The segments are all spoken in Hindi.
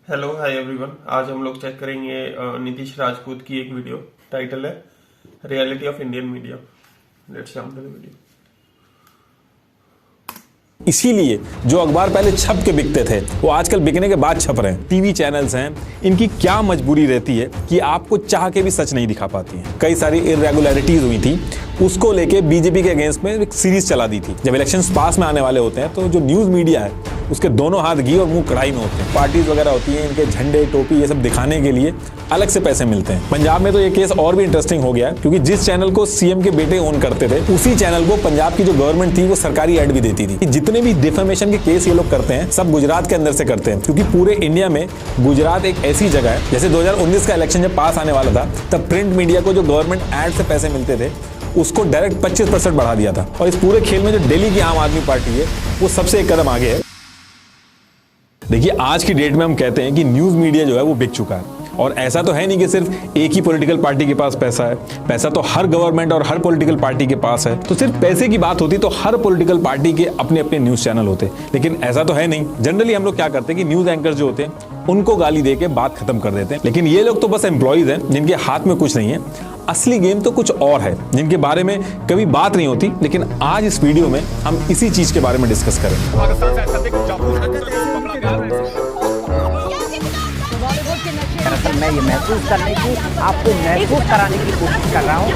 Hello hi everyone. आज हम लोग चेक करेंगे नीतीश राजपूत की एक वीडियो। टाइटल है reality of Indian media. Let's jump to the video. इसीलिए जो अखबार पहले छप के बिकते थे वो आजकल बिकने के बाद छप रहे हैं। टीवी चैनल्स हैं, इनकी क्या मजबूरी रहती है कि आपको चाह के भी सच नहीं दिखा पाती हैं। कई सारी इरेगुलरिटीज हुई थी, उसको लेके बीजेपी के अगेंस्ट में एक सीरीज चला दी थी। जब इलेक्शंस पास में आने वाले होते हैं तो जो न्यूज मीडिया है उसके दोनों हाथ घी और मुंह कढ़ाई में होते हैं। पार्टीज वगैरह होती हैं, इनके झंडे टोपी ये सब दिखाने के लिए अलग से पैसे मिलते हैं। पंजाब में तो ये केस और भी इंटरेस्टिंग हो गया है, क्योंकि जिस चैनल को सीएम के बेटे ओन करते थे उसी चैनल को पंजाब की जो गवर्नमेंट थी वो सरकारी एड भी देती थी। जितने भी डिफेमेशन के केस ये लोग करते हैं सब गुजरात के अंदर से करते हैं, क्योंकि पूरे इंडिया में गुजरात एक ऐसी जगह है। जैसे 2019 का इलेक्शन जब पास आने वाला था तब प्रिंट मीडिया को जो गवर्नमेंट एड से पैसे मिलते थे उसको डायरेक्ट 25% बढ़ा दिया था। और इस पूरे खेल में जो दिल्ली की आम आदमी पार्टी है वो सबसे एक कदम आगे है। देखिए, आज की डेट में हम कहते हैं कि न्यूज मीडिया जो है वो बिक चुका है। और ऐसा तो है नहीं कि सिर्फ एक ही पॉलिटिकल पार्टी के पास पैसा है। पैसा तो हर गवर्नमेंट और हर पॉलिटिकल पार्टी के पास है। तो सिर्फ पैसे की बात होती तो हर पॉलिटिकल पार्टी के अपने अपने न्यूज चैनल होते, लेकिन ऐसा तो है नहीं। जनरली हम लोग क्या करते हैं कि न्यूज एंकर जो होते हैं उनको गाली दे के बात खत्म कर देते हैं। लेकिन ये लोग तो बस एम्प्लॉइज हैं जिनके हाथ में कुछ नहीं है। असली गेम तो कुछ और है जिनके बारे में कभी बात नहीं होती। लेकिन आज इस वीडियो में हम इसी चीज के बारे में डिस्कस करेंगे। दरअसल मैं ये महसूस करने की, आपको महसूस कराने की कोशिश कर रहा हूँ।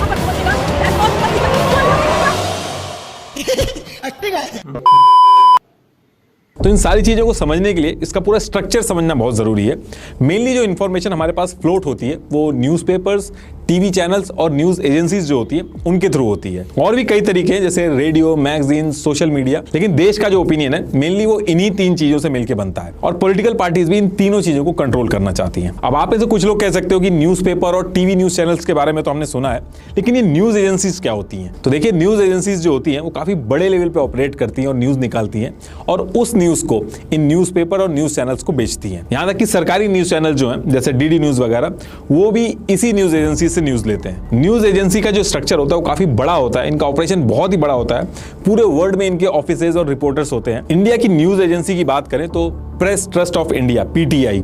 तो इन सारी चीजों को समझने के लिए इसका पूरा स्ट्रक्चर समझना बहुत जरूरी है। मेनली जो इन्फॉर्मेशन हमारे पास फ्लोट होती है वो न्यूज़पेपर्स, टीवी चैनल्स और न्यूज एजेंसीज जो होती है उनके थ्रू होती है। और भी कई तरीके हैं जैसे रेडियो, मैगजीन, सोशल मीडिया। लेकिन देश का जो ओपिनियन है मेनली वो इन्हीं तीन चीजों से मिलकर बनता है। और पॉलिटिकल पार्टीज भी इन तीनों चीजों को कंट्रोल करना चाहती हैं। अब आप ऐसे कुछ लोग कह सकते हो कि न्यूज़पेपर और टीवी न्यूज चैनल्स के बारे में तो हमने सुना है, लेकिन ये न्यूज एजेंसीज क्या होती हैं? तो देखिए, न्यूज एजेंसीज जो होती हैं वो काफी बड़े लेवल पे ऑपरेट करती हैं और न्यूज निकालती हैं और उस न्यूज को इन न्यूज़पेपर और न्यूज चैनल्स को बेचती हैं। यहां तक कि सरकारी न्यूज चैनल जो हैं जैसे डीडी न्यूज वगैरह वो भी इसी न्यूज एजेंसी से न्यूज लेते हैं। न्यूज एजेंसी का जो स्ट्रक्चर होता है वो काफी बड़ा होता है। इनका ऑपरेशन बहुत ही बड़ा होता है। पूरे वर्ल्ड में इनके ऑफिसेज और रिपोर्टर्स होते हैं। इंडिया की न्यूज एजेंसी की बात करें तो press trust of India PTI,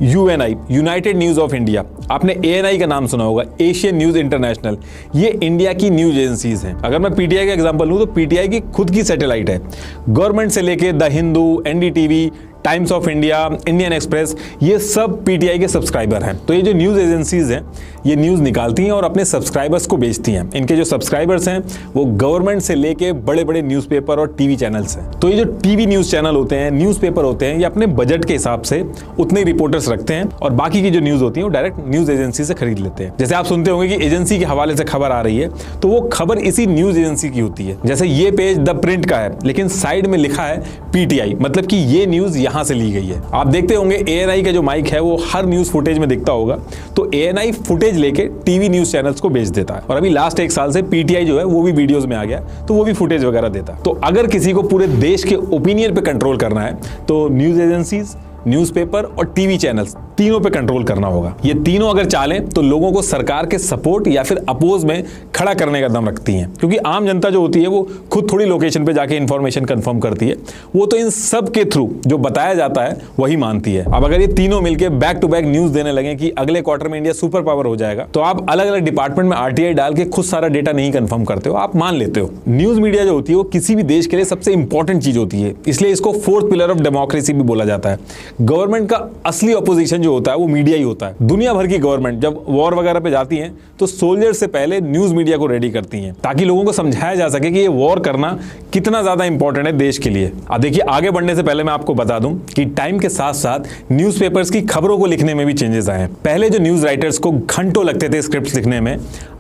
Uni United news of India, आपने एएनआई का नाम सुना होगा, एशियन न्यूज इंटरनेशनल, ये इंडिया की न्यूज एजेंसीज हैं। अगर मैं पीटीआई का एग्जांपल लूं तो पीटीआई की खुद की सैटेलाइट है। गवर्नमेंट से लेके the Hindu, NDTV, times of India, Indian express, ये सब पीटीआई के सब्सक्राइबर हैं। तो ये जो न्यूज एजेंसीज हैं ये न्यूज निकालती हैं और अपने सब्सक्राइबर्स को बेचती हैं। इनके जो सब्सक्राइबर्स हैं वो गवर्नमेंट से लेके बड़े बड़े न्यूज़पेपर और टीवी चैनल्स हैं। तो ये जो टीवी न्यूज चैनल होते हैं, न्यूज़पेपर होते हैं, ये अपने बजट के हिसाब से उतने रिपोर्टर्स रखते हैं और बाकी की जो न्यूज होती है वो डायरेक्ट न्यूज एजेंसी से खरीद लेते हैं। जैसे आप सुनते होंगे कि एजेंसी के हवाले से खबर आ रही है तो वो खबर इसी न्यूज एजेंसी की होती है। जैसे ये पेज द प्रिंट का है लेकिन साइड में लिखा है पीटीआई, मतलब कि ये न्यूज यहां से ली गई है। आप देखते होंगे एएनआई का जो माइक है वो हर न्यूज फुटेज में दिखता होगा। तो एएनआई फुटेज लेके टीवी न्यूज चैनल्स को बेच देता है। और अभी लास्ट एक साल से पीटीआई जो है वो भी वीडियोस में आ गया तो वो भी फुटेज वगैरह देता है। तो अगर किसी को पूरे देश के ओपिनियन पे कंट्रोल करना है तो न्यूज एजेंसीज, न्यूज़पेपर और टीवी चैनल्स तीनों पे कंट्रोल करना होगा। ये तीनों अगर चालें तो लोगों को सरकार के सपोर्ट या फिर अपोज में खड़ा करने का दम रखती हैं, क्योंकि आम जनता जो होती है वो खुद थोड़ी लोकेशन पे जाके इंफॉर्मेशन कंफर्म करती है। वो तो इन सब के थ्रू जो बताया जाता है वही मानती है। अब अगर ये तीनों मिलकर बैक टू बैक न्यूज देने लगे कि अगले क्वार्टर में इंडिया सुपर पावर हो जाएगा तो आप अलग अलग डिपार्टमेंट में आरटीआई डाल के खुद सारा डेटा नहीं कंफर्म करते हो, आप मान लेते हो। न्यूज मीडिया जो होती है वो किसी भी देश के लिए सबसे इंपॉर्टेंट चीज होती है, इसलिए इसको फोर्थ पिलर ऑफ डेमोक्रेसी भी बोला जाता है। गवर्नमेंट का असली ऑपोजिशन जो होता है वो मीडिया ही होता है। दुनिया भर की गवर्नमेंट जब वॉर वगैरह पे जाती हैं तो सोल्जर से पहले न्यूज मीडिया को रेडी करती हैं ताकि लोगों को समझाया जा सके कि ये वॉर करना कितना ज्यादा इंपॉर्टेंट है देश के लिए। अब देखिए, आगे बढ़ने से पहले मैं आपको बता दूं कि टाइम के साथ साथ न्यूज़पेपर्स की खबरों को लिखने में भी चेंजेस आए हैं। पहले जो न्यूज राइटर्स को घंटों लगते थे स्क्रिप्ट लिखने में,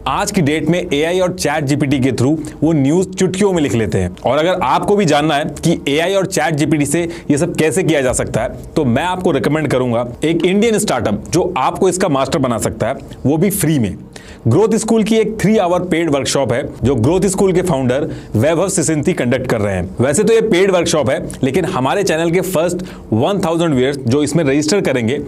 आज की डेट में एआई और चैट जीपीटी के थ्रू वो न्यूज चुटकियों में लिख लेते हैं। और अगर आपको भी जानना है कि एआई और चैट जीपीटी से ये सब कैसे किया जा सकता है तो मैं आपको रिकमेंड करूंगा एक इंडियन स्टार्टअप जो आपको इसका मास्टर बना सकता है, वो भी फ्री में। ग्रोथ स्कूल की एक 3 आवर पेड वर्कशॉप है जो ग्रोथ स्कूल के फाउंडर वैभव सिसिंथी कंडक्ट कर रहे हैं। वैसे तो ये पेड वर्कशॉप है लेकिन हमारे चैनल के फर्स्ट 1000 व्यूअर्स जो इसमें रजिस्टर करेंगे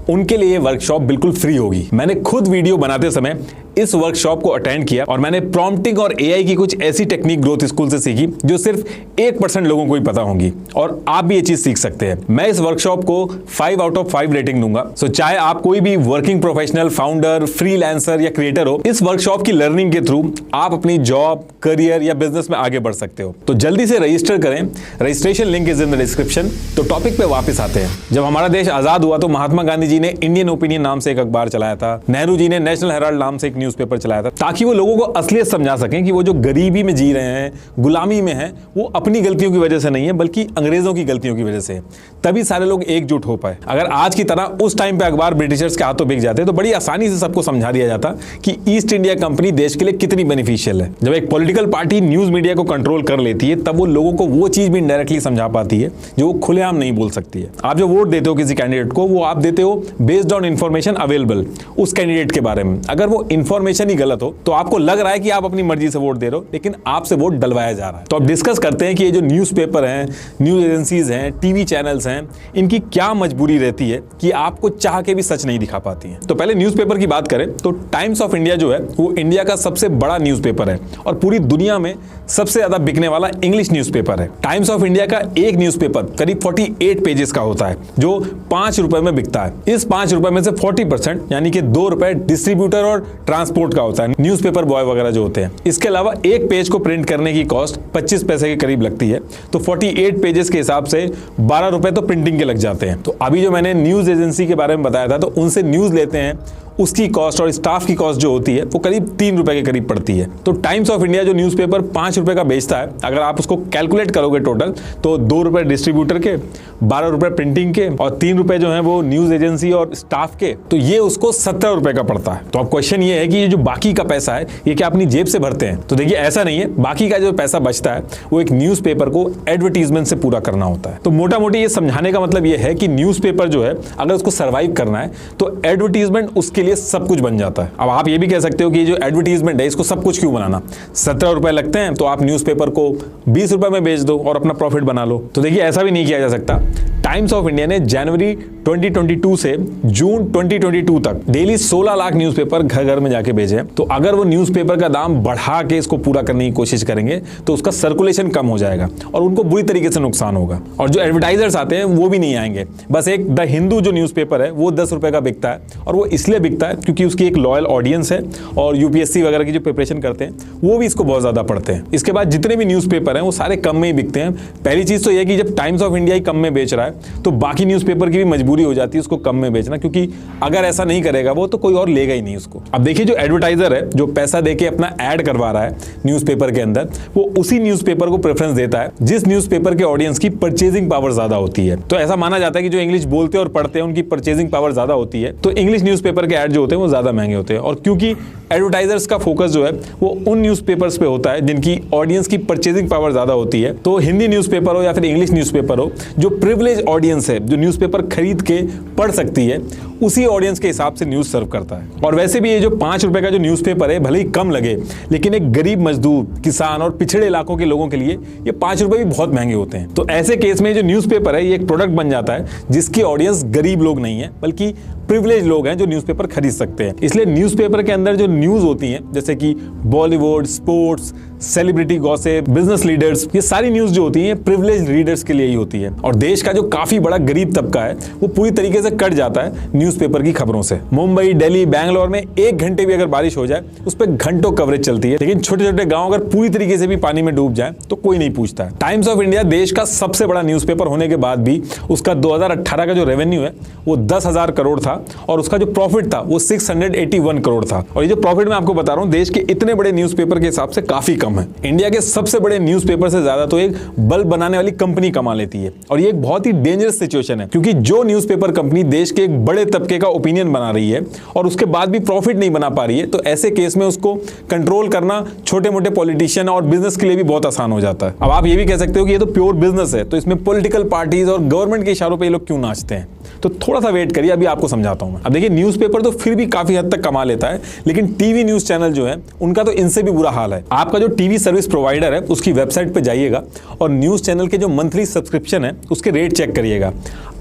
उनके लिए ये वर्कशॉप बिल्कुल फ्री होगी। मैंने खुद वीडियो बनाते समय इस वर्कशॉप को अटेंड किया और मैंने प्रॉम्प्टिंग और एआई की कुछ ऐसी टेक्निक ग्रोथ स्कूल से सीखी जो सिर्फ 1% लोगों को ही पता होंगी, और आप भी ये चीज सीख सकते हैं। मैं इस वर्कशॉप को 5 आउट ऑफ 5 रेटिंग दूंगा। सो चाहे आप कोई भी वर्किंग प्रोफेशनल, फाउंडर, फ्रीलांसर या क्रिएटर हो, इस वर्कशॉप की लर्निंग के थ्रू आप अपनी जॉब, करियर या बिजनेस में आगे बढ़ सकते हो। तो जल्दी से रजिस्टर करें, registration link is in the description. तो टॉपिक पे वापस आते हैं। जब हमारा देश आजाद हुआ तो महात्मा गांधी जी ने इंडियन ओपिनियन नाम से एक अखबार चलाया था, नेहरू जी ने नेशनल हेराल्ड नाम से एक न्यूज़पेपर चलाया था, ताकि वो लोगों को असलियत समझा सकें कि वो जो गरीबी में जी रहे हैं, गुलामी में हैं, वो अपनी गलतियों की वजह से नहीं है बल्कि अंग्रेजों की गलतियों की वजह से। तभी सारे लोग एकजुट हो पाए। अगर आज की तरह उस टाइम पे अखबार ब्रिटिशर्स के हाथों बिक जाते तो बड़ी आसानी से सबको समझा दिया जाता कि ईस्ट इंडिया कंपनी देश के लिए कितनी बेनिफिशियल है। जब एक पॉलिटिकल पार्टी न्यूज मीडिया को कंट्रोल कर लेती है तब वो लोगों को वो चीज भी इनडायरेक्टली समझा पाती है जो वो खुलेआम नहीं बोल सकती है। आप जो वोट देते हो किसी कैंडिडेट को, वो आप देते हो बेस्ड ऑन इंफॉर्मेशन अवेलेबल उस कैंडिडेट के बारे में। अगर वो इंफॉर्मेशन ही गलत हो तो आपको लग रहा है कि आप अपनी मर्जी से वोट दे रहे हो, लेकिन आपसे वोट डलवाया जा रहा है। तो अब डिस्कस करते हैं कि ये जो न्यूज़पेपर हैं, न्यूज एजेंसीज हैं, टीवी चैनल्स हैं, इनकी क्या मजबूरी रहती है कि आपको चाह के भी सच नहीं दिखा पाती हैं। तो पहले न्यूज़पेपर की बात करें तो टाइम्स ऑफ इंडिया जो है वो इंडिया का सबसे बड़ा न्यूज़पेपर है और पूरी दुनिया में सबसे ज्यादा बिकने वाला इंग्लिश न्यूज़पेपर है। टाइम्स ऑफ इंडिया का एक न्यूज़पेपर करीब 48 पेजेस का होता है जो 5 रुपए में बिकता है। इस 5 रुपए में से 40% यानी कि 2 रुपए डिस्ट्रीब्यूटर और ट्रांसपोर्ट का होता है, न्यूज़पेपर बॉय वगैरह जो होते हैं। इसके अलावा एक पेज को प्रिंट करने की कॉस्ट 25 पैसे के करीब लगती है। तो 48 पेजेस के हिसाब से 12 रुपए तो प्रिंटिंग के लग जाते हैं। तो अभी जो मैंने न्यूज एजेंसी के बारे में बताया था, तो उनसे न्यूज लेते हैं, उसकी कॉस्ट और स्टाफ की कॉस्ट जो होती है वो करीब 3 रुपए के करीब पड़ती है। तो टाइम्स ऑफ इंडिया जो न्यूज़पेपर 5 रुपए का बेचता है, अगर आप उसको कैलकुलेट करोगे टोटल, तो 2 रुपए डिस्ट्रीब्यूटर के, 12 रुपए प्रिंटिंग के और 3 रुपए जो है वो न्यूज एजेंसी और स्टाफ के, तो ये उसको 17 रुपए का पड़ता है। तो अब क्वेश्चन ये है कि ये जो बाकी का पैसा है ये क्या अपनी जेब से भरते हैं? तो देखिए ऐसा नहीं है। बाकी का जो पैसा बचता है वो एक न्यूज़पेपर को एडवर्टीजमेंट से पूरा करना होता है। तो मोटा मोटी ये समझाने का मतलब ये है कि न्यूज़पेपर जो है अगर उसको सर्वाइव करना है तो एडवर्टीजमेंट उसके लिए सब कुछ बन जाता है। अब आप ये भी कह सकते हो कि जो एडवर्टीजमेंट है इसको सब कुछ क्यों बनाना, 17 रुपए लगते हैं तो आप न्यूज़पेपर को 20 रुपए में बेच दो और अपना प्रॉफिट बना लो। तो देखिए ऐसा भी नहीं किया जा सकता। टाइम्स ऑफ इंडिया ने जनवरी 2022 से जून 2022 तक डेली 16 लाख न्यूज़पेपर घर घर में जाके भेजे। तो अगर वो न्यूज़पेपर का दाम बढ़ा के इसको पूरा करने की कोशिश करेंगे तो उसका सर्कुलेशन कम हो जाएगा और उनको बुरी तरीके से नुकसान होगा। और जो एडवर्टाइजर्स आते हैं वो भी नहीं आएंगे। बस एक द हिंदू जो न्यूज़पेपर है वो 10 रुपए का बिकता है और वो इसलिए बिकता है क्योंकि उसकी एक लॉयल ऑडियंस है और यूपीएससी वगैरह की जो प्रिपरेशन करते हैं वो भी इसको बहुत ज्यादा पढ़ते हैं। इसके बाद जितने भी न्यूज़पेपर हैं वो सारे कम में ही बिकते हैं। पहली चीज तो यह कि जब टाइम्स ऑफ इंडिया ही कम में बेच रहा है तो बाकी न्यूज़पेपर की भी मजबूरी हो जाती है उसको कम में बेचना, क्योंकि अगर ऐसा नहीं करेगा वो तो कोई और लेगा ही नहीं उसको। अब देखिए जो एडवर्टाइजर है जो पैसा देके अपना ऐड करवा रहा है न्यूज़पेपर के अंदर, वो उसी न्यूज़पेपर को प्रेफरेंस देता है जिस न्यूज़पेपर के ऑडियंस की परचेजिंग पावर ज्यादा होती है। तो ऐसा माना जाता है कि जो इंग्लिश बोलते और पढ़ते हैं उनकी परचेजिंग पावर ज्यादा होती है, तो इंग्लिश न्यूज़पेपर के ऐड जो होते हैं वो ज्यादा महंगे होते हैं। और क्योंकि एडवर्टाइजर्स का फोकस जो है वो उन न्यूज़पेपर्स पे होता है जिनकी ऑडियंस की परचेजिंग पावर ज्यादा होती है, तो हिंदी न्यूज़पेपर हो या फिर इंग्लिश न्यूज़पेपर हो, जो प्रिविलेज ऑडियंस है जो न्यूज़पेपर खरीद के पढ़ सकती है, उसी ऑडियंस के हिसाब से न्यूज़ सर्व करता है। और वैसे भी ये जो 5 रुपए का जो न्यूज़पेपर है भले ही कम लगे, लेकिन एक गरीब मजदूर, किसान और पिछड़े इलाकों के लोगों के लिए ये 5 रुपए भी बहुत महंगे होते हैं। तो ऐसे केस में जो न्यूज़पेपर है ये एक प्रोडक्ट बन जाता है जिसकी ऑडियंस गरीब लोग नहीं है बल्कि प्रिविलेज लोग हैं जो न्यूज़पेपर खरीद सकते हैं। इसलिए न्यूज़पेपर के अंदर जो न्यूज़ होती हैं जैसे कि Bollywood, sports, celebrity gossip, business leaders, ये सारी न्यूज़ जो होती हैं प्रिविलेज रीडर्स के लिए ही होती है। और देश का जो काफी बड़ा गरीब तबका है वो पूरी तरीके से कट जाता है न्यूज़पेपर की खबरों से। मुंबई, दिल्ली, बैंगलोर में 1 घंटे भी अगर बारिश हो जाए उस पर घंटों कवरेज चलती है, लेकिन छोटे छोटे गांव अगर पूरी तरीके से भी पानी में डूब जाए तो कोई नहीं पूछता है। टाइम्स ऑफ इंडिया देश का सबसे बड़ा न्यूज़पेपर होने के बाद भी उसका 2018 का जो रेवेन्यू है वो 10,000 करोड़ था और उसका जो प्रॉफिट था वो 681 करोड़ था। और ये जो प्रॉफिट मैं आपको बता रहा हूँ देश के इतने बड़े न्यूज़पेपर के हिसाब से काफी कम है। इंडिया के सबसे बड़े न्यूज़पेपर से ज्यादा तो एक बल्ब बनाने वाली कंपनी कमा लेती है। और ये एक बहुत ही डेंजरस सिचुएशन है, क्योंकि जो न्यूज़पेपर कंपनी देश के एक बड़े तबके का ओपिनियन बना रही है और उसके बाद भी प्रॉफिट नहीं बना पा रही है, तो ऐसे केस में उसको कंट्रोल करना छोटे मोटे पॉलिटिशियन और बिजनेस के लिए भी बहुत आसान हो जाता है। अब आप ये भी कह सकते हो कि ये तो प्योर बिजनेस है, तो इसमें पॉलिटिकल पार्टीज और गवर्नमेंट के इशारों पे ये लोग क्यों नाचते हैं? तो थोड़ा सा वेट करिए, अभी आपको समझाता हूं मैं। अब देखिए न्यूज़पेपर तो फिर भी काफी हद तक कमा लेता है, लेकिन टीवी न्यूज़ चैनल जो है उनका तो इनसे भी बुरा हाल है। आपका जो टीवी सर्विस प्रोवाइडर है उसकी वेबसाइट पे जाइएगा और न्यूज़ चैनल के जो मंथली सब्सक्रिप्शन है उसके रेट चेक करिएगा।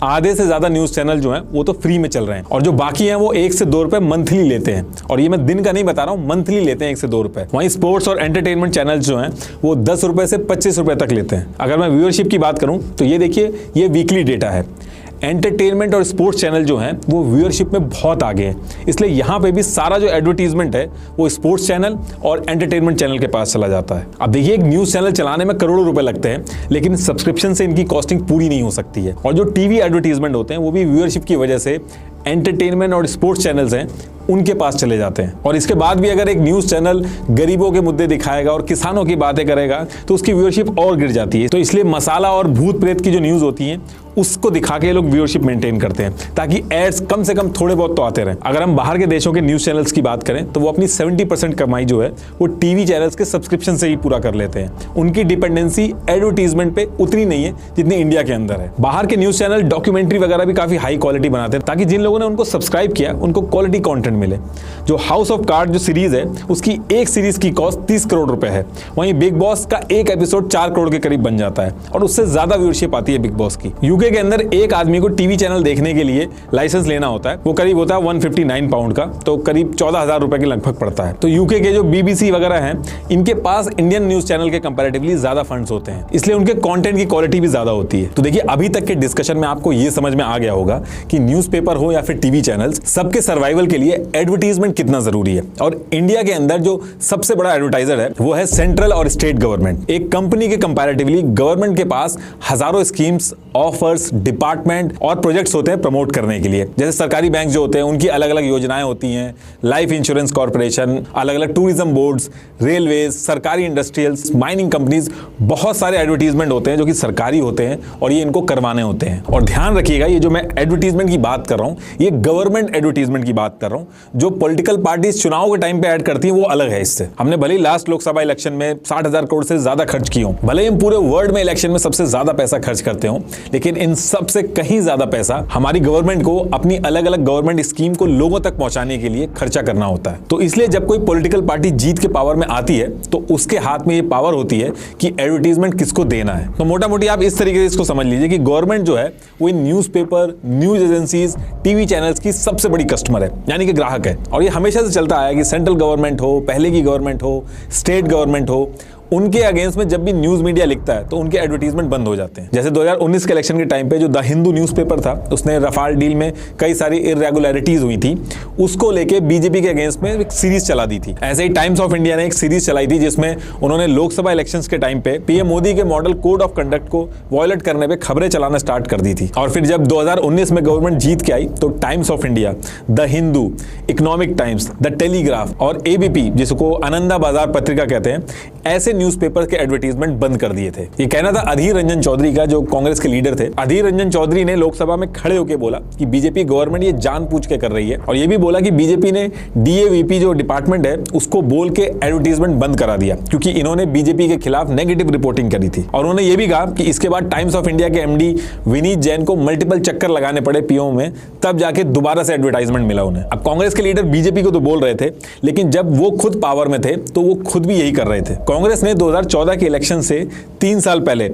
आधे से ज्यादा न्यूज चैनल जो हैं वो तो फ्री में चल रहे हैं और जो बाकी हैं वो 1 से 2 रुपए मंथली लेते हैं। और ये मैं दिन का नहीं बता रहा हूँ, मंथली लेते हैं 1 से 2 रुपए। वहीं स्पोर्ट्स और एंटरटेनमेंट चैनल जो हैं वो 10 रुपए से 25 रुपए तक लेते हैं। अगर मैं व्यूअरशिप की बात करूं तो ये देखिए, ये वीकली डेटा है। एंटरटेनमेंट और स्पोर्ट्स चैनल जो हैं वो व्यूअरशिप में बहुत आगे हैं, इसलिए यहाँ पे भी सारा जो एडवर्टीजमेंट है वो स्पोर्ट्स चैनल और एंटरटेनमेंट चैनल के पास चला जाता है। अब देखिए, एक न्यूज चैनल चलाने में करोड़ों रुपए लगते हैं, लेकिन सब्सक्रिप्शन से इनकी कॉस्टिंग पूरी नहीं हो सकती है। और जो टीवी एडवर्टीजमेंट होते हैं वो भी व्यूअरशिप की वजह से एंटरटेनमेंट और स्पोर्ट्स चैनल्स हैं उनके पास चले जाते हैं। और इसके बाद भी अगर एक न्यूज चैनल गरीबों के मुद्दे दिखाएगा और किसानों की बातें करेगा तो उसकी व्यूअरशिप और गिर जाती है। तो इसलिए मसाला और भूत प्रेत की जो न्यूज होती है उसको दिखा के लोग व्यूअरशिप मेंटेन करते हैं, ताकि एड्स कम से कम थोड़े बहुत तो आते रहें। अगर हम बाहर के देशों के न्यूज चैनल्स की बात करें तो वो अपनी 70% कमाई जो है वो टीवी चैनल्स के सब्सक्रिप्शन से ही पूरा कर लेते हैं। उनकी डिपेंडेंसी एडवर्टीजमेंट पे उतनी नहीं है जितनी इंडिया के अंदर है। बाहर के न्यूज चैनल डॉक्यूमेंट्री वगैरह भी काफी हाई क्वालिटी बनाते हैं, ताकि जिन लोगों ने उनको सब्सक्राइब किया उनको क्वालिटी कंटेंट मिले। जो हाउस ऑफ कार्ड जो सीरीज है उसकी एक सीरीज की कॉस्ट 30 करोड़ रुपए है। वहीं बिग बॉस का एक एपिसोड 4 करोड़ के करीब बन जाता है और उससे ज्यादा व्यूअरशिप आती है बिग बॉस की। यूके के अंदर एक आदमी को टीवी चैनल देखने के लिए लाइसेंस लेना होता है, वो करीब होता है 159 पाउंड का, तो करीब 14,000 रुपए के लगभग पड़ता है। तो यूके के जो बीबीसी वगैरह हैं इनके पास इंडियन न्यूज चैनल के कंपैरेटिवली ज्यादा फंड्स होते हैं, इसलिए उनके कंटेंट की क्वालिटी भी ज्यादा होती है। तो देखिए, अभी तक के डिस्कशन में आपको ये समझ में आ गया होगा कि न्यूज़पेपर हो या फिर टीवी चैनल्स, सबके सर्वाइवल के लिए एडवर्टीजमेंट कितना जरूरी है। और इंडिया के अंदर जो सबसे बड़ा एडवर्टाइजर है वो है सेंट्रल और स्टेट गवर्नमेंट। एक कंपनी के कंपैरेटिवली गवर्नमेंट के पास हजारों स्कीम्स, ऑफर्स, डिपार्टमेंट और प्रोजेक्ट्स होते हैं प्रमोट करने के लिए। जैसे सरकारी बैंक जो होते हैं उनकी अलग अलग योजनाएं होती हैं, लाइफ इंश्योरेंस कॉर्पोरेशन, अलग अलग टूरिज्म बोर्ड्स, रेलवेज, सरकारी इंडस्ट्रियल्स, माइनिंग कंपनीज, बहुत सारे एडवर्टीजमेंट होते हैं जो कि सरकारी होते हैं और ये इनको करवाने होते हैं। और ध्यान रखिएगा, ये जो मैं एडवर्टीजमेंट की बात कर रहा हूं ये गवर्नमेंट एडवर्टीजमेंट की बात कर रहा हूं। जो पॉलिटिकल पार्टीज चुनाव के टाइम पे ऐड करती है वो अलग है इससे। हमने भले ही लास्ट लोकसभा इलेक्शन में 60,000 करोड़ से ज्यादा खर्च किए हों, भले ही हम पूरे वर्ल्ड में इलेक्शन में सबसे ज्यादा पैसा खर्च करते हों, लेकिन इन सबसे कहीं ज्यादा पैसा हमारी गवर्नमेंट को अपनी अलग अलग गवर्नमेंट स्कीम को लोगों तक पहुंचाने के लिए खर्चा करना होता है। तो इसलिए जब कोई पॉलिटिकल पार्टी जीत के पावर में आती है तो उसके हाथ में ये पावर होती है कि एडवर्टीजमेंट किसको देना है। तो मोटा मोटी आप इस तरीके से इसको समझ लीजिए कि गवर्नमेंट जो है वो इन newspaper, news agencies, TV channels की सबसे बड़ी कस्टमर है, यानी कि ग्राहक है। और ये हमेशा से चलता आया कि सेंट्रल गवर्नमेंट हो, पहले की गवर्नमेंट हो, स्टेट गवर्नमेंट हो, उनके अगेंस्ट में जब भी न्यूज मीडिया लिखता है तो उनके एडवर्टीजमेंट बंद हो जाते हैं। जैसे 2019 के इलेक्शन के टाइम पे जो द हिंदू न्यूज़पेपर था उसने रफाल डील में कई सारी इरेगुलरिटीज हुई थी, उसको लेके बीजेपी के अगेंस्ट में एक सीरीज चला दी थी। ऐसे ही टाइम्स ऑफ इंडिया ने एक सीरीज चलाई थी जिसमें उन्होंने लोकसभा इलेक्शंस के टाइम पे पीएम मोदी के मॉडल कोड ऑफ कंडक्ट को वॉयलेट करने पे खबरें चलाना स्टार्ट कर दी थी। और फिर जब 2019 में गवर्नमेंट जीत के आई तो times of India, the Hindu, economic Times, the telegraph और एबीपी, जिसको आनंदा बाजार पत्रिका कहते हैं, ऐसे न्यूज़पेपर के एडवर्टीजमेंट बंद कर दिए थे। ये कहना था अधीर रंजन चौधरी का, जो कांग्रेस के लीडर थे। अधीर रंजन चौधरी ने लोकसभा में खड़े होकर बोला कि बीजेपी गवर्नमेंट ये जानबूझ के कर रही है, और ये भी बोला कि बीजेपी ने डीएवीपी जो डिपार्टमेंट है उसको बोल के एडवर्टीजमेंट बंद करा दिया क्योंकि इन्होंने बीजेपी के खिलाफ नेगेटिव रिपोर्टिंग करी थी। और उन्होंने ये भी कहा कि इसके बाद टाइम्स ऑफ इंडिया के एमडी विनीत जैन को मल्टीपल चक्कर लगाने पड़े पीओ में, तब जाके दोबारा से एडवर्टाइजमेंट मिला उन्हें। अब कांग्रेस के लीडर बीजेपी को तो बोल रहे थे, लेकिन जब वो खुद पावर में थे तो वो खुद भी यही कर रहे थे। कांग्रेस ने 2014 के इलेक्शन से 3 साल पहले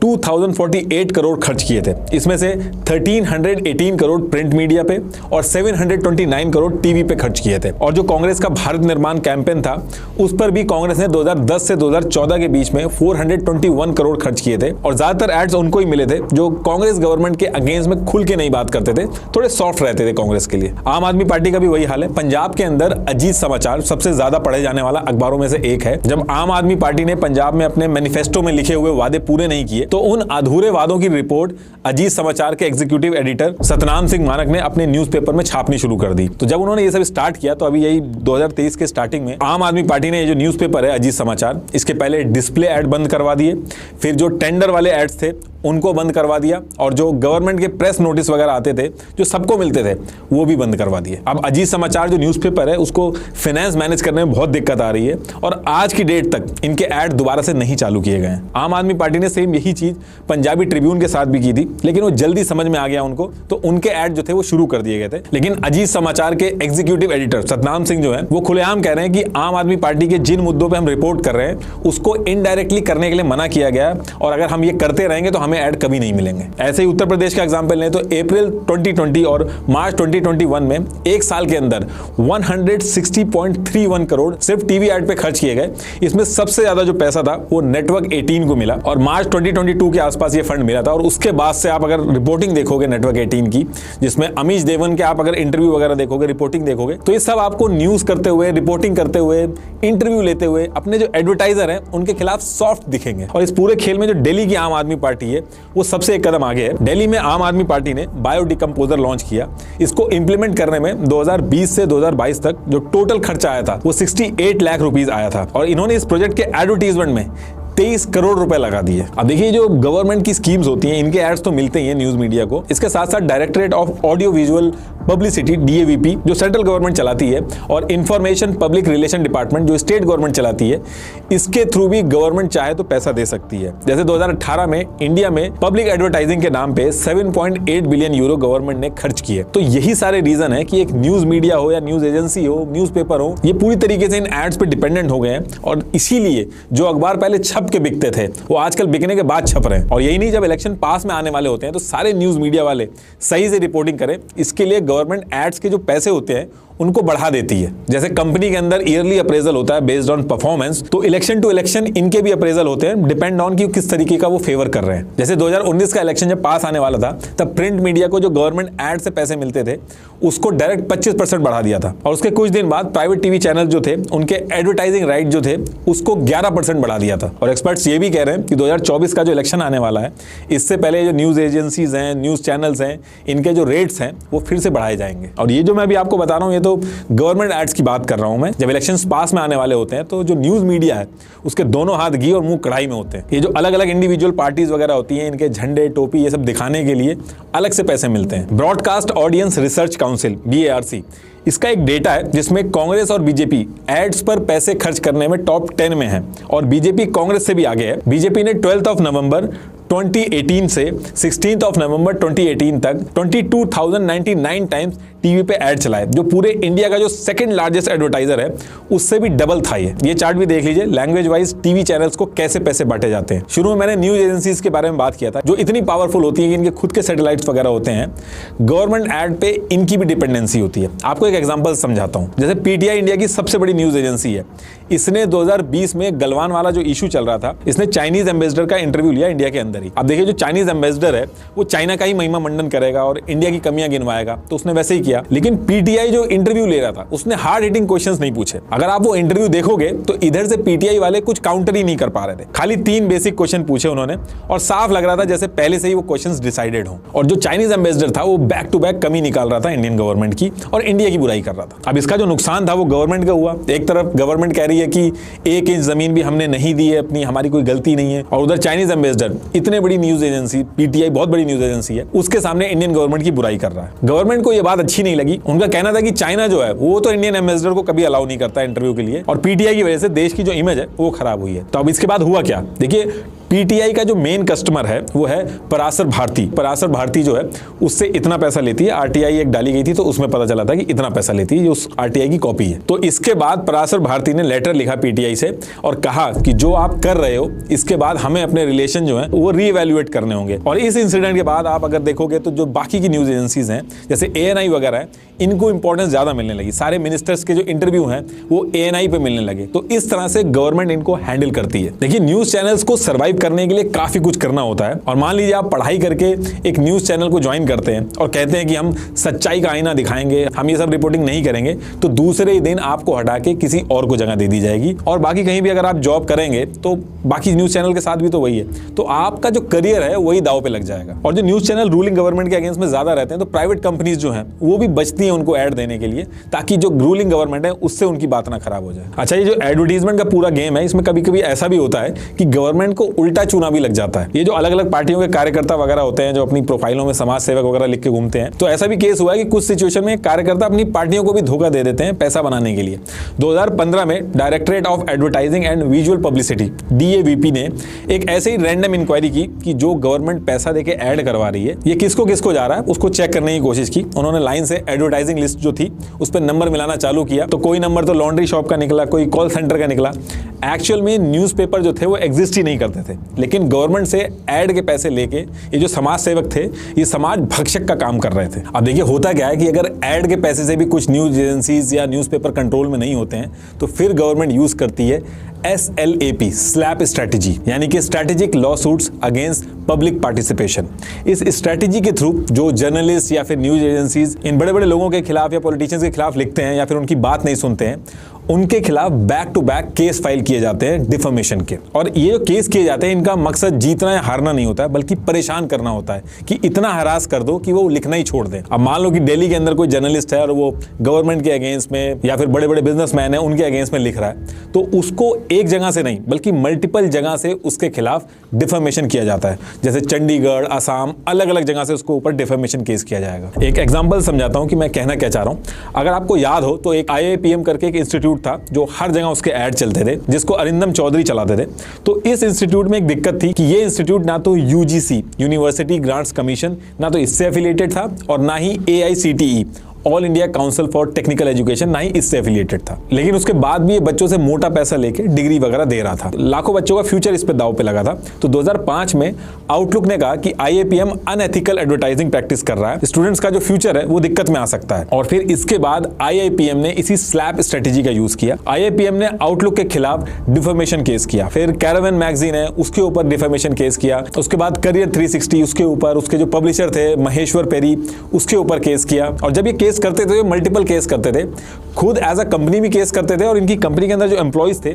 2048 करोड़ खर्च किए थे। इसमें से 1318 करोड़ प्रिंट मीडिया पे और 729 करोड़ टीवी पे खर्च किए थे। और जो कांग्रेस का भारत निर्माण कैंपेन था उस पर भी कांग्रेस ने 2010 से 2014 के बीच में 421 करोड़ खर्च किए थे। और ज्यादातर एड्स उनको ही मिले थे जो कांग्रेस गवर्नमेंट के अगेंस्ट में खुल के नहीं बात करते थे, थोड़े सॉफ्ट रहते थे कांग्रेस के लिए। आम आदमी पार्टी का भी वही हाल है। पंजाब के अंदर अजीत समाचार सबसे ज्यादा पढ़े जाने वाला अखबारों में से एक है। जब आम आदमी पार्टी ने पंजाब में अपने मैनिफेस्टो में लिखे हुए वादे पूरे नहीं किए तो उन अधूरे वादों की रिपोर्ट अजीत समाचार के एग्जीक्यूटिव एडिटर सतनाम सिंह मानक ने अपने न्यूज़पेपर में छापनी शुरू कर दी। तो जब उन्होंने ये सब स्टार्ट किया तो अभी यही 2023 के स्टार्टिंग में आम आदमी पार्टी ने ये जो न्यूज़पेपर है अजीत समाचार, इसके पहले डिस्प्ले ऐड बंद करवा दिए, फिर जो टेंडर वाले एड्स थे उनको बंद करवा दिया, और जो गवर्नमेंट के प्रेस नोटिस वगैरह आते थे जो सबको मिलते थे वो भी बंद करवा दिए। अब अजीत समाचार जो न्यूज़पेपर है उसको फाइनेंस मैनेज करने में बहुत दिक्कत आ रही है और आज की डेट तक इनके ऐड दोबारा से नहीं चालू किए गए हैं। आम आदमी पार्टी ने सेम यही चीज चीज़ पंजाबी ट्रिब्यून के साथ भी की थी, लेकिन वो जल्दी समझ में आ गया उनको, तो उनके ऐड जो थे वो शुरू कर दिए गए थे। लेकिन अजीत समाचार के एग्जीक्यूटिव एडिटर सतनाम सिंह जो है वो खुलेआम कह रहे हैं कि आम आदमी पार्टी के जिन मुद्दों पर हम रिपोर्ट कर रहे हैं उसको इनडायरेक्टली करने के लिए मना किया गया है, और अगर हम ये करते रहेंगे तो हमें ऐड कभी नहीं मिलेंगे। ऐसे ही उत्तर प्रदेश का एग्जाम्पल लें तो अप्रैल 2020 और मार्च 2021 में एक साल के अंदर 160.31 करोड़ सिर्फ टीवी ऐड पे खर्च किए गए। इसमें सबसे ज्यादा जो पैसा था वो नेटवर्क 18 को मिला, और मार्च 2022 के आसपास ये फंड मिला था। और उसके बाद से आप अगर रिपोर्टिंग देखोगे नेटवर्क 18 की, जिसमें अमीश देवन के आप अगर इंटरव्यू वगैरह देखोगे, रिपोर्टिंग देखोगे, तो ये सब आपको न्यूज करते हुए, रिपोर्टिंग करते हुए, इंटरव्यू लेते हुए अपने जो एडवर्टाइजर हैं उनके खिलाफ सॉफ्ट दिखेंगे। और इस पूरे खेल में जो दिल्ली की आम आदमी पार्टी है वो सबसे एक कदम आगे है। दिल्ली में आम आदमी पार्टी ने बायोडिकम्पोजर लॉन्च किया। इसको इंप्लीमेंट करने में 2020 से 2022 तक जो टोटल खर्चा आया था वो 68 लाख रुपीस आया था, और इन्होंने इस प्रोजेक्ट के एडवर्टीजमेंट में 23 करोड़ रुपए लगा दिए। अब देखिए, जो गवर्नमेंट की स्कीम्स होती हैं इनके एड्स तो मिलते ही हैं न्यूज मीडिया को। इसके साथ साथ directorate of audio visual publicity DAVP जो सेंट्रल गवर्नमेंट चलाती है, और इंफॉर्मेशन पब्लिक रिलेशन डिपार्टमेंट जो स्टेट गवर्नमेंट चलाती है, इसके थ्रू भी गवर्नमेंट चाहे तो पैसा दे सकती है। जैसे 2018 में इंडिया में पब्लिक एडवर्टाइजिंग के नाम पे 7.8 बिलियन यूरो गवर्नमेंट ने खर्च किए। तो यही सारे रीजन है कि एक न्यूज मीडिया हो या न्यूज एजेंसी हो, न्यूज़पेपर हो, ये पूरी तरीके से इन एड्स पे डिपेंडेंट हो गए हैं। और इसीलिए जो अखबार पहले छप के बिकते थे वो आजकल बिकने के बाद छप रहे हैं। और यही नहीं, जब इलेक्शन पास में आने वाले होते हैं तो सारे न्यूज मीडिया वाले सही से रिपोर्टिंग करें। इसके लिए गवर्नमेंट एड्स के जो पैसे होते हैं उनको बढ़ा देती है। जैसे कंपनी के अंदर ईयरली अप्रेजल होता है बेस्ड ऑन परफॉर्मेंस, तो इलेक्शन टू इलेक्शन इनके भी अप्रेजल होते हैं डिपेंड ऑन कि किस तरीके का वो फेवर कर रहे हैं। जैसे 2019 का इलेक्शन जब पास आने वाला था तब प्रिंट मीडिया को जो गवर्नमेंट एड से पैसे मिलते थे उसको डायरेक्ट 25% बढ़ा दिया था, और उसके कुछ दिन बाद प्राइवेट टीवी चैनल जो थे उनके एडवर्टाइजिंग राइट जो थे उसको 11% बढ़ा दिया था। और एक्सपर्ट्स ये भी कह रहे हैं कि 2024 का जो इलेक्शन आने वाला है इससे पहले जो न्यूज एजेंसीज हैं, न्यूज चैनल्स हैं, इनके जो रेट्स हैं वो फिर से बढ़ाए जाएंगे। और ये जो मैं अभी आपको बता रहा हूँ ये तो गवर्नमेंट एड्स की बात कर रहा हूं मैं। जब इलेक्शंस पास में आने वाले होते हैं तो जो न्यूज मीडिया है उसके दोनों हाथ घी और मुंह कढ़ाई में होते हैं। ये जो अलग अलग इंडिविजुअल पार्टीज वगैरह होती हैं, इनके झंडे, टोपी ये सब दिखाने के लिए अलग से पैसे मिलते हैं। Broadcast audience research council BARC, इसका एक डेटा है जिसमें कांग्रेस और बीजेपी एड्स पर पैसे खर्च करने में टॉप 10 में है, और बीजेपी कांग्रेस से भी आगे है। बीजेपी ने 12 नवंबर 2018 से 16 नवंबर 2018 तक 22,099 टाइम्स टीवी पे ऐड चलाए, जो पूरे इंडिया का जो सेकंड लार्जेस्ट एडवर्टाइजर है उससे भी डबल था। ये चार्ट भी देख लीजिए लैंग्वेज वाइज टीवी चैनल्स को कैसे पैसे बांटे जाते हैं। शुरू में मैंने न्यूज एजेंसीज के बारे में बात किया था जो इतनी पावरफुल होती है कि इनके खुद के सैटेलाइट्स वगैरह होते हैं। गवर्नमेंट ऐड पे इनकी भी डिपेंडेंसी होती है। आपको एक एग्जांपल समझाता हूं। जैसे PTI इंडिया की सबसे बड़ी न्यूज एजेंसी है, इसने 2020 में गलवान वाला जो इशू चल रहा था, इसने चाइनीज एम्बेसडर का इंटरव्यू लिया इंडिया के अंदर ही। अब देखिए, जो चाइनीज एम्बेसडर है वो चाइना का ही महिमा मंडन करेगा और इंडिया की कमियां गिनवाएगा, तो उसने वैसे ही किया। लेकिन PTI जो इंटरव्यू ले रहा था उसने हार्ड हिटिंग क्वेश्चंस नहीं पूछे। अगर आप वो इंटरव्यू देखोगे तो इधर से PTI वाले कुछ काउंटर ही नहीं कर पा रहे थे। खाली 3 बेसिक क्वेश्चन पूछे उन्होंने, और साफ लग रहा था जैसे पहले से ही वो क्वेश्चंस डिसाइडेड हो। और जो चाइनीज एम्बेसडर था वो बैक टू बैक कमी निकाल रहा था इंडियन गवर्नमेंट की और इंडिया की बुराई कर रहा था। अब इसका जो नुकसान था वो गवर्नमेंट का हुआ। एक तरफ गवर्नमेंट कह रही है कि 1 इंच जमीन भी हमने नहीं दी है अपनी, हमारी कोई गलती नहीं है, और उधर चाइनीज एम्बेसडर इतने बड़ी न्यूज एजेंसी, PTI बहुत बड़ी न्यूज एजेंसी है, उसके सामने इंडियन गवर्नमेंट की बुराई कर रहा है। गवर्नमेंट को यह बात अच्छी नहीं लगी। उनका कहना था कि चाइना जो है वो तो इंडियन एम्बेसडर को कभी अलाउ नहीं करता इंटरव्यू के लिए, और PTI की वजह से देश की जो इमेज है वो खराब हुई है। तो अब इसके बाद हुआ क्या, देखिए PTI का जो मेन कस्टमर है वो है पराशर भारती। पराशर भारती जो है उससे इतना पैसा लेती है। RTI एक डाली गई थी तो उसमें पता चला था कि इतना पैसा लेती है, जो उस RTI की कॉपी है। तो इसके बाद पराशर भारती ने लेटर लिखा PTI से और कहा कि जो आप कर रहे हो इसके बाद हमें अपने रिलेशन जो है वो रीइवैल्यूएट करने होंगे। और इस इंसिडेंट के बाद आप अगर देखोगे तो जो बाकी की न्यूज एजेंसीज हैं जैसे ANI वगैरह है, इनको इंपॉर्टेंस ज्यादा मिलने लगी। सारे मिनिस्टर्स के जो इंटरव्यू हैं वो ANI पे मिलने लगे। तो इस तरह से गवर्नमेंट इनको हैंडल करती है। देखिए, न्यूज चैनल्स को सर्वाइव करने के लिए काफी कुछ करना होता है। और मान लीजिए आप पढ़ाई करके एक न्यूज चैनल को ज्वाइन करते हैं और कहते हैं कि हम सच्चाई का आईना दिखाएंगे, हम ये सब रिपोर्टिंग नहीं करेंगे, तो दूसरे ही दिन आपको हटा के किसी और को जगह दे दी जाएगी। और बाकी कहीं भी अगर आप जॉब करेंगे तो बाकी न्यूज चैनल के साथ भी तो वही है, तो आपका जो करियर है वही दाव पे लग जाएगा। और जो न्यूज चैनल रूलिंग गवर्नमेंट के अगेंस्ट में ज्यादा रहते हैं तो प्राइवेट कंपनीज जो हैं वो भी बचती है उनको ऐड देने के लिए, ताकि जो रूलिंग गवर्नमेंट है उससे उनकी बात ना खराब हो जाए। अच्छा, ये जो एडवर्टीजमेंट का पूरा गेम है, इसमें कभी कभी ऐसा भी होता है कि गवर्नमेंट को उल्टा चूना भी लग जाता है। ये जो अलग अलग पार्टियों के कार्यकर्ता वगैरह होते हैं, जो अपनी प्रोफाइलों में समाज सेवक वगैरह लिख के घूमते हैं, तो ऐसा भी केस हुआ है कि कुछ सिचुएशन में कार्यकर्ता अपनी पार्टियों को भी धोखा दे देते हैं पैसा बनाने के लिए। 2015 में directorate of advertising and visual publicity DAVP ने एक ऐसे ही रैंडम इंक्वायरी की कि जो गवर्नमेंट पैसा देके ऐड करवा रही है ये किसको किसको जा रहा है उसको चेक करने की कोशिश की। उन्होंने लाइन से एडवर्टाइजिंग लिस्ट जो थी उस पर नंबर मिलाना चालू किया, तो कोई नंबर तो लॉन्ड्री शॉप का निकला, कोई कॉल सेंटर का निकला। एक्चुअल में न्यूज़पेपर जो थे वो एग्जिस्ट ही नहीं करते थे, लेकिन गवर्नमेंट से ऐड के पैसे लेके ये जो समाज सेवक थे ये समाज भक्षक का काम कर रहे थे। अब देखिए होता क्या है कि अगर ऐड के पैसे से भी कुछ न्यूज एजेंसीज या न्यूज़पेपर कंट्रोल में नहीं होते हैं तो फिर गवर्नमेंट यूज करती है SLAP स्लैप स्ट्रैटेजी, यानी कि strategic law suits against public participation. इस स्ट्रैटेजी के थ्रू जो जर्नलिस्ट या फिर न्यूज एजेंसीज इन बड़े बड़े लोगों के खिलाफ या पॉलिटिशियंस के खिलाफ लिखते हैं या फिर उनकी बात नहीं सुनते हैं, उनके खिलाफ back to back case file किए जाते हैं डिफेमेशन के। और ये जो केस किए जाते हैं इनका मकसद जीतना या हारना नहीं होता है, बल्कि परेशान करना होता है कि इतना हरास कर दो कि वो लिखना ही छोड़ दें। अब मान लो कि दिल्ली के अंदर कोई जर्नलिस्ट है और वो गवर्नमेंट के अगेंस्ट में या फिर बड़े बड़े बिजनेसमैन है उनके अगेंस्ट में लिख रहा है, तो उसको एक जगह से नहीं बल्कि मल्टीपल जगह से उसके खिलाफ डिफेमेशन किया जाता है। जैसे चंडीगढ़, असम, अलग अलग जगह से उसको ऊपर डिफेमेशन केस किया जाएगा। एक एग्जाम्पल समझाता हूं कि मैं कहना क्या चाह रहा हूं। अगर आपको याद हो तो एक IIPM करके एक इंस्टीट्यूट था जो हर जगह उसके ऐड चलते थे, जिसको अरिंदम चौधरी चलाते थे। तो इस इंस्टीट्यूट में एक दिक्कत थी कि ये इंस्टीट्यूट ना तो UGC यूनिवर्सिटी ग्रांट्स कमीशन ना तो इससे एफिलिएटेड था और ना ही AICTE all India council for technical education ना ही इससे एफिलिएटेड था। लेकिन उसके बाद भी ये बच्चों से मोटा पैसा लेके डिग्री वगैरह दे रहा था। लाखों बच्चों का फ्यूचर इस पे दाव पे लगा था। तो 2005 में आउटलुक ने कहा कि IIPM अनएथिकल एडवर्टाइजिंग प्रैक्टिस कर रहा है, स्टूडेंट्स का जो फ्यूचर है वो दिक्कत में आ सकता है। और फिर इसके बाद IIPM ने इसी स्लैप स्ट्रेटेजी का यूज किया। IIPM ने आउटलुक के खिलाफ डिफेमेशन केस किया, फिर कैरावन मैगजीन है उसके ऊपर डिफेमेशन केस किया, उसके बाद करियर 360 उसके ऊपर, उसके जो पब्लिशर थे महेश्वर पेरी उसके ऊपर केस किया। और जब ये केस करते थे मल्टीपल केस करते थे, खुद एज अ कंपनी भी केस करते थे और इनकी कंपनी के अंदर जो एम्प्लॉइज थे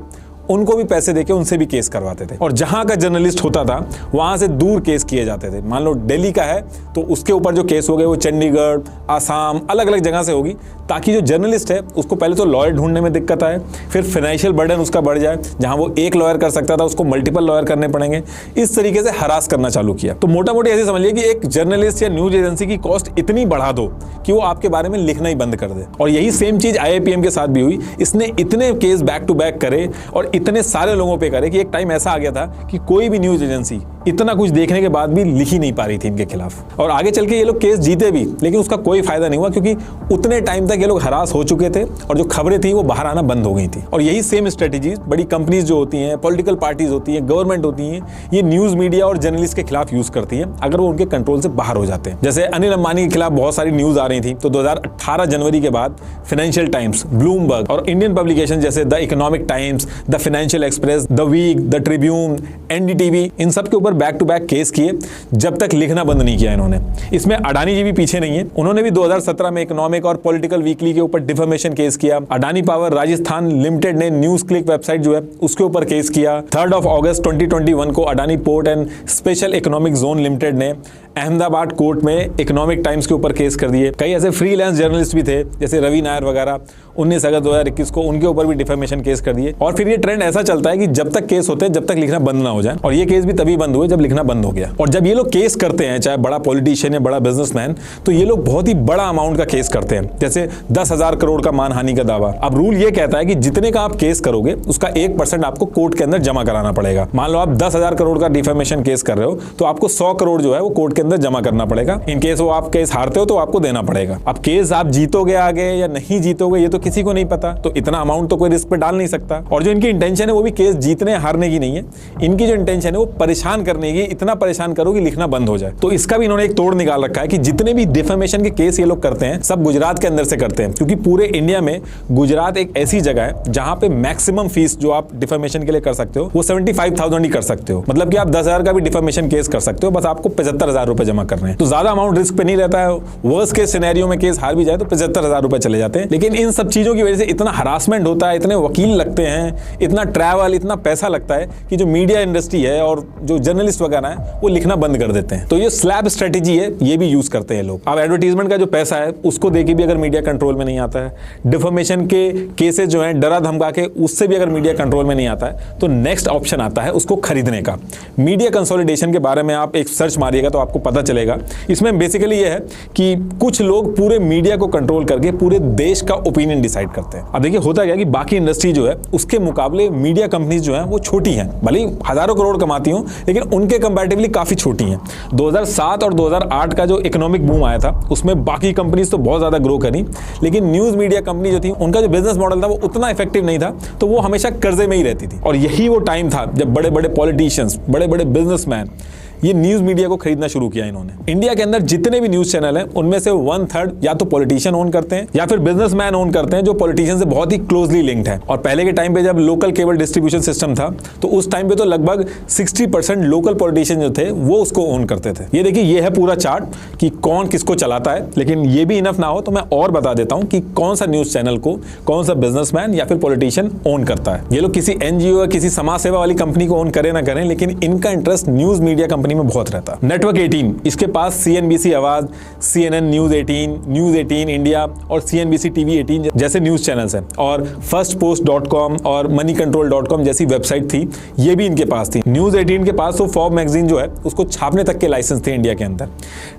उनको भी पैसे देके उनसे भी केस करवाते थे। और जहां का जर्नलिस्ट होता था वहां से दूर केस किए जाते थे। मान लो दिल्ली का है तो उसके ऊपर जो केस हो गए वो चंडीगढ़, आसाम, अलग अलग जगह से होगी, ताकि जो जर्नलिस्ट है उसको पहले तो लॉयर ढूंढने में दिक्कत आए, फिर फाइनेंशियल बर्डन उसका बढ़ जाए। जहां वो एक लॉयर कर सकता था उसको मल्टीपल लॉयर करने पड़ेंगे। इस तरीके से हरास करना चालू किया। तो मोटा मोटी ऐसे समझिए कि एक जर्नलिस्ट या न्यूज एजेंसी की कॉस्ट इतनी बढ़ा दो कि वो आपके बारे में लिखना ही बंद कर दे। और यही सेम चीज IIPM के साथ भी हुई। इसने इतने केस बैक टू बैक करे और इतने सारे लोगों पे करे कि एक टाइम ऐसा आ गया था कि कोई भी न्यूज एजेंसी इतना कुछ देखने के बाद भी लिख ही नहीं पा रही थी इनके खिलाफ। और आगे चल के ये लोग केस जीते भी, लेकिन उसका कोई फायदा नहीं हुआ, क्योंकि उतने टाइम तक ये लोग हरास हो चुके थे और जो खबरें थी वो बाहर आना बंद हो गई थी। और यही सेम स्ट्रेटेजी बड़ी कंपनीज जो होती हैं, पॉलिटिकल पार्टीज होती हैं, गवर्नमेंट होती हैं, ये न्यूज मीडिया और जर्नलिस्ट के खिलाफ यूज करती है अगर वो उनके कंट्रोल से बाहर हो जाते हैं। जैसे अनिल अंबानी के खिलाफ बहुत सारी न्यूज आ रही थी, तो 2018 जनवरी के बाद फाइनेंशियल टाइम्स, ब्लूमबर्ग और इंडियन पब्लिकेशन जैसे the Economic Times, the Financial Express, the Week, the Tribune, NDTV, इन सब के ऊपर बैक टू बैक केस किए जब तक लिखना बंद नहीं किया इन्होंने। इसमें अडानी जी भी पीछे नहीं है। उन्होंने भी 2017 में इकोनॉमिक और पॉलिटिकल वीकली के ऊपर डिफेमेशन केस किया। अडानी पावर राजस्थान लिमिटेड ने न्यूज क्लिक वेबसाइट जो है उसके ऊपर केस किया। 3 अगस्त 2021 को Adani port and special economic zone limited ने अहमदाबाद कोर्ट में इकोनॉमिक टाइम्स के ऊपर केस कर दिए। कई ऐसे फ्रीलांस जर्नलिस्ट भी थे जैसे रवि नायर वगैरह, 19 अगस्त 2021 को उनके ऊपर भी डिफेमेशन केस कर दिए। और फिर ये ट्रेंड ऐसा चलता है कि जब तक केस होते हैं जब तक लिखना बंद ना हो जाए। और ये केस भी तभी बंद हुए जब लिखना बंद हो गया। और जब ये लोग केस करते हैं, चाहे बड़ा पॉलिटिशियन या बड़ा बिजनेसमैन, तो ये लोग बहुत ही बड़ा अमाउंट का केस करते हैं, जैसे 10,000 करोड़ का मानहानि का दावा। अब रूल ये कहता है कि जितने का आप केस करोगे उसका 1% आपको कोर्ट के अंदर जमा कराना पड़ेगा। मान लो आप 10,000 करोड़ का डिफेमेशन केस कर रहे हो तो आपको 100 करोड़ जो है वो कोर्ट के अंदर जमा करना पड़ेगा। इन केस वो आप केस हारते हो तो आपको देना पड़ेगा। अब केस आप जीतोगे आगे या नहीं जीतोगे ये तो किसी को नहीं पता, तो इतना अमाउंट तो कोई रिस्क पे डाल नहीं सकता। और जो इनकी इंटेंशन है वो भी केस जीतने हारने की नहीं है। इनकी जो इंटेंशन है वो परेशान करने की, इतना परेशान करो कि लिखना बंद हो जाए। तो इसका भी इन्होंने एक तोड़ निकाल रखा है कि जितने भी डिफेमेशन के केस ये लोग करते हैं सब गुजरात के अंदर से करते करते हैं, क्योंकि पूरे इंडिया में गुजरात एक ऐसी जगह है जहां पे मैक्सिमम फीस जो आप डिफेमेशन के लिए कर सकते हो वो 75,000 ही कर सकते हो। मतलब कि आप 10,000 का भी डिफेमेशन केस कर सकते हो, बस आपको 75,000 रुपए जमा करने हैं। तो ज्यादा अमाउंट रिस्क पे नहीं रहता है। वर्स्ट केस सिनेरियो में केस हार भी जाए तो 75,000 रुपए चले जाते हैं। लेकिन इन सब चीजों की वजह से इतना हरासमेंट होता है, इतने वकील लगते हैं, इतना ट्रैवल, इतना पैसा लगता है कि जो मीडिया इंडस्ट्री है और जो जर्नलिस्ट वगैरह है वो लिखना बंद कर देते हैं। तो ये स्लैब स्ट्रेटेजी है, ये भी यूज करते हैं लोग। अब एडवर्टीजमेंट का जो पैसा है उसको देके भी अगर मीडिया कंट्रोल में नहीं आता है, डिफेमेशन के केसेस जो हैं डरा धमका के, उससे भी अगर मीडिया कंट्रोल में नहीं आता है, तो नेक्स्ट ऑप्शन आता है उसको खरीदने का। मीडिया कंसोलिडेशन के बारे में आप एक सर्च मारिएगा तो आपको पता चलेगा। इसमें बेसिकली ये है कि कुछ लोग पूरे मीडिया को कंट्रोल करके पूरे देश का ओपिनियन डिसाइड करते हैं। अब देखिए होता क्या कि बाकी इंडस्ट्री जो है उसके मुकाबले मीडिया कंपनीज जो हैं वो छोटी हैं, भले ही हजारों करोड़ कमाती हूं, लेकिन उनके कंपैरेटिवली काफी छोटी हैं। 2007 और 2008 का जो इकोनॉमिक बूम आया था उसमें बाकी कंपनीज तो बहुत ज्यादा ग्रो करी, लेकिन न्यूज मीडिया कंपनी जो थी उनका जो बिजनेस मॉडल था वो उतना इफेक्टिव नहीं था, तो वो हमेशा कर्जे में ही रहती थी। और यही वो टाइम था जब बड़े बड़े पॉलिटिशियंस, बड़े बड़े बिजनेसमैन ये न्यूज मीडिया को खरीदना शुरू किया इन्होंने। इंडिया के अंदर जितने भी न्यूज चैनल हैं उनमें से 1/3 या तो पॉलिटिशियन ओन करते हैं या फिर बिजनेसमैन ओन करते हैं जो पॉलिटिशियन से बहुत ही क्लोजली लिंक्ड है। और पहले के टाइम पे जब लोकल केबल डिस्ट्रीब्यूशन सिस्टम था तो उस टाइम पे तो लगभग 60% लोकल पॉलिटिशियन जो थे वो उसको ओन करते थे। ये देखिए ये है पूरा चार्ट कि कौन किसको चलाता है। लेकिन ये भी इनफ ना हो तो मैं और बता देता हूं कि कौन सा न्यूज चैनल को कौन सा बिजनेसमैन या फिर पॉलिटिशियन ओन करता है। ये लोग किसी एनजीओ या किसी समाज सेवा वाली कंपनी को ओन करें ना करें, लेकिन इनका इंटरेस्ट न्यूज मीडिया कंपनी में बहुत रहता है। नेटवर्क 18 इसके पास CNBC आवाज, CNN न्यूज 18, न्यूज 18 इंडिया और CNBC TV 18 जैसे न्यूज चैनल्स हैं। और firstpost.com और moneycontrol.com जैसी वेबसाइट थी, ये भी इनके पास थी। न्यूज 18 के पास तो फॉर्ब मैगजीन जो है उसको छापने तक के लाइसेंस थे इंडिया के अंदर।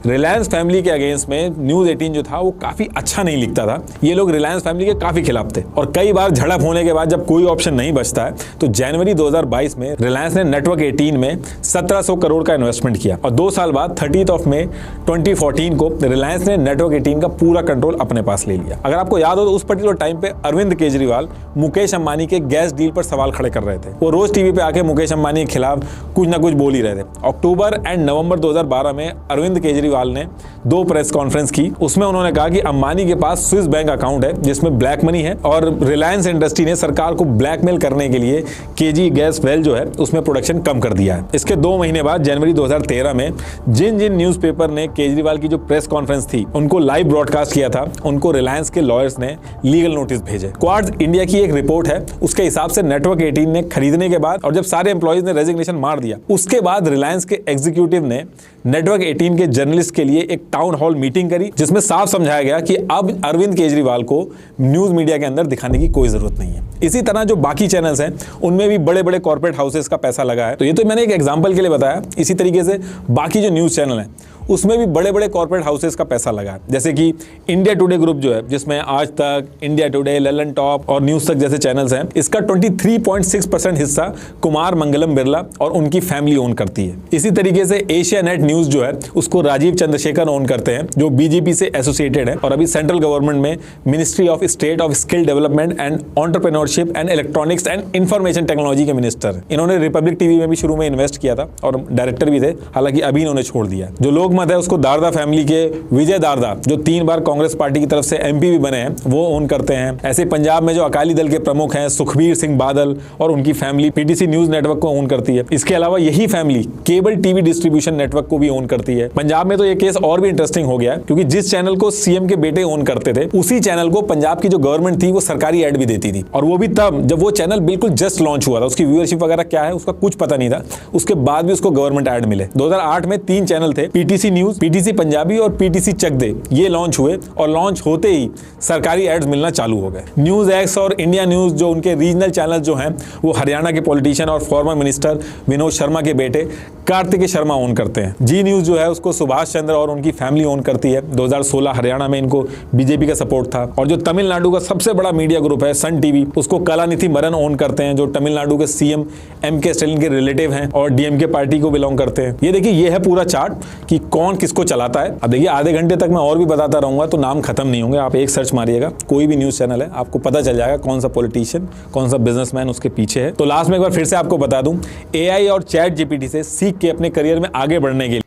रिलायंस फैमिली के अगेंस्ट में न्यूज 18 जो था वो काफी अच्छा नहीं लिखता था। ये लोग रिलायंस फैमिली के काफी खिलाफ थे और कई बार झड़प होने के बाद जब कोई ऑप्शन नहीं बचता है तो जनवरी 2022 में रिलायंस ने नेटवर्क 18 में 1700 करोड़ का इन्वेस्टमेंट किया और 2 साल बाद 30 मई 2014 को रिलायंस ने नेटवर्क 18 का पूरा कंट्रोल अपने पास ले लिया। अगर आपको याद हो तो उस पर्टिकुलर टाइम पे अरविंद केजरीवाल मुकेश अंबानी के गैस डील पर सवाल खड़े कर रहे थे। वो रोज टीवी पे आके मुकेश अंबानी के खिलाफ कुछ ना कुछ बोल ही रहे थे। अक्टूबर एंड नवंबर 2012 में अरविंद केजरीवाल ने 2 प्रेस कॉन्फ्रेंस की। उसमें उन्होंने कहा कि अंबानी के पास स्विस बैंक अकाउंट है जिसमें ब्लैक मनी है और रिलायंस इंडस्ट्री ने सरकार को ब्लैकमेल करने के लिए केजी गैस वेल जो है उसमें प्रोडक्शन कम कर दिया है। इसके 2 महीने बाद जनवरी 2013 में जिन न्यूज़पेपर ने केजरीवाल की जो प्रेस कॉन्फ्रेंस थी उनको लाइव ब्रॉडकास्ट किया था, उनको रिलायंस के लॉयर्स ने लीगल नोटिस भेजे। क्वार्ट्ज इंडिया की एक रिपोर्ट है, उसके हिसाब से नेटवर्क 18 ने खरीदने के बाद और जब सारे एम्प्लॉइज ने रेजिग्नेशन मार दिया उसके बाद रिलायंस के एग्जीक्यूटिव ने नेटवर्क 18 के जर्नलिस्ट के लिए एक टाउन हॉल मीटिंग करी जिसमें साफ समझाया गया कि अब अरविंद केजरीवाल को न्यूज मीडिया के अंदर दिखाने की कोई जरूरत नहीं है। इसी तरह जो बाकी चैनल्स हैं उनमें भी बड़े बड़े कॉर्पोरेट हाउसेस का पैसा लगा है। तो ये तो मैंने एक एग्जांपल के लिए बताया। इसी तरीके से बाकी जो न्यूज चैनल हैं उसमें भी बड़े बड़े कॉर्पोरेट हाउसेस का पैसा लगा है। जैसे कि इंडिया टुडे ग्रुप जो है जिसमें आज तक, इंडिया टुडे, ललन टॉप और न्यूज तक जैसे चैनल्स हैं, इसका 23.6% हिस्सा कुमार मंगलम बिरला और उनकी फैमिली ओन करती है। इसी तरीके से एशिया नेट न्यूज जो है उसको राजीव चंद्रशेखर ओन करते हैं जो बीजेपी से एसोसिएटेड है और अभी सेंट्रल गवर्नमेंट में ministry of state of skill development and entrepreneurship and electronics and information technology के मिनिस्टर है। इन्होंने रिपब्लिक टीवी में भी शुरू में इन्वेस्ट किया था और डायरेक्टर भी थे, हालांकि अभी इन्होंने छोड़ दिया। जो लोग मत है उसको दारदा फैमिली के विजय दारदा जो 3 बार कांग्रेस पार्टी की तरफ से एमपी भी बने हैं वो ओन करते हैं। ऐसे पंजाब में जो अकाली दल के प्रमुख हैं सुखबीर सिंह बादल और उनकी फैमिली पीटीसी न्यूज नेटवर्क को ओन करती है। इसके अलावा यही family cable TV distribution network को भी ओन करती है। पंजाब में तो ये केस और भी इंटरेस्टिंग हो गया है क्योंकि जिस चैनल को सीएम के बेटे ओन करते थे उसी चैनल को पंजाब की जो गवर्नमेंट थी वो सरकारी एड भी देती थी और वो भी तब जब वो चैनल बिल्कुल जस्ट लॉन्च हुआ था। उसकी व्यूअरशिप वगैरह क्या है उसका कुछ पता नहीं था, उसके बाद भी उसको गवर्नमेंट एड मिले। 2008 में 3 चैनल थे, पीटीसी न्यूज, पीटीसी पंजाबी और पीटीसी चक दे। ये लॉन्च हुए और लॉन्च होते ही सरकारी एड्स मिलना चालू हो गए। न्यूज एक्स और इंडिया न्यूज जो उनके रीजनल चैनल जो हैं वो हरियाणा के पॉलिटिशियन और फॉर्मर मिनिस्टर विनोद शर्मा के बेटे कार्तिक शर्मा ओन करते हैं। जी न्यूज जो है उसको सुभाष चंद्र और उनकी फैमिली ओन करती है। 2016 हरियाणा में इनको बीजेपी का सपोर्ट था। और जो तमिलनाडु का सबसे बड़ा मीडिया ग्रुप है सन टीवी, उसको कलानिधि मरन ओन करते हैं जो तमिलनाडु के सीएम एमके स्टालिन के रिलेटिव हैं और डीएमके पार्टी को बिलोंग करते हैं। ये देखिए ये है पूरा चार्ट कि कौन किसको चलाता है। अब देखिए आधे घंटे तक मैं और भी बताता रहूंगा तो नाम खत्म नहीं होंगे। आप एक सर्च मारिएगा, कोई भी न्यूज चैनल है, आपको पता चल जाएगा कौन सा पॉलिटिशियन, कौन सा बिजनेसमैन उसके पीछे है। तो लास्ट में एक बार फिर से आपको बता दूं, एआई और चैट जीपीटी से सीख के अपने करियर में आगे बढ़ने के लिए